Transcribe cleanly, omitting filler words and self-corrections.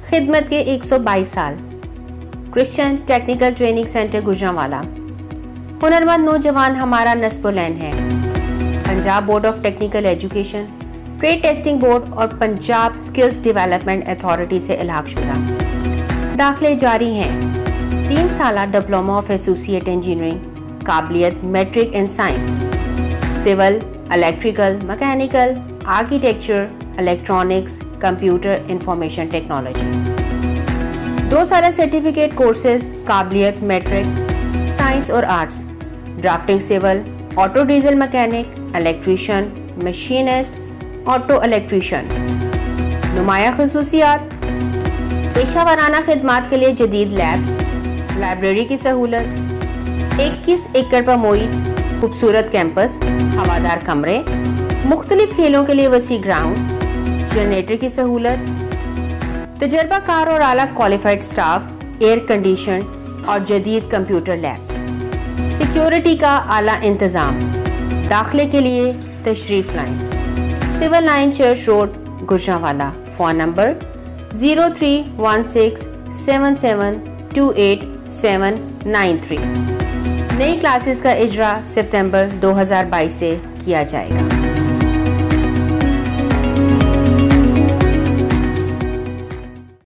खिदमत के 122 साल। Christian technical training centre Gujranwala. हुनरमंद नौजवान हमारा नस्बोलैन है। Punjab board of technical education, trade testing board और पंजाब स्किल्स डेवलपमेंट अथॉरिटी से इलाक़शुदा। दाखिले जारी हैं। 3 साला डिप्लोमा ऑफ एसोसिएट इंजीनियरिंग, काबिलियत matric in science, civil, electrical, mechanical, architecture, electronics, computer information technology. 2 साला सर्टिफिकेट कोर्सेज, काबिलियत मैट्रिक, साइंस और arts, drafting civil, auto diesel mechanic, electrician, machinist, auto electrician. नुमाया खसूसियात, पेशा वाराना खिदमात के लिए जदीद लैब्स, लाइब्रेरी की सहूलत, 21 एकड़ पर मुईद खूबसूरत कैंपस, हवादार कमरे, मुख्तलिफ खेलों के लिए वसी ग्राउंड, जनरेटर की सहूलत, तजर्बाकार और आला क्वालिफाइड स्टाफ, एयर कंडीशन और जदीद कंप्यूटर लैब्स, सिक्योरिटी का आला इंतज़ाम। दाखिले के लिए तशरीफ़ लाएं। Civil line church road, Gujranwala. Phone number 0316772879 नई क्लासेस का इजरा सितंबर 2022 से किया जाएगा।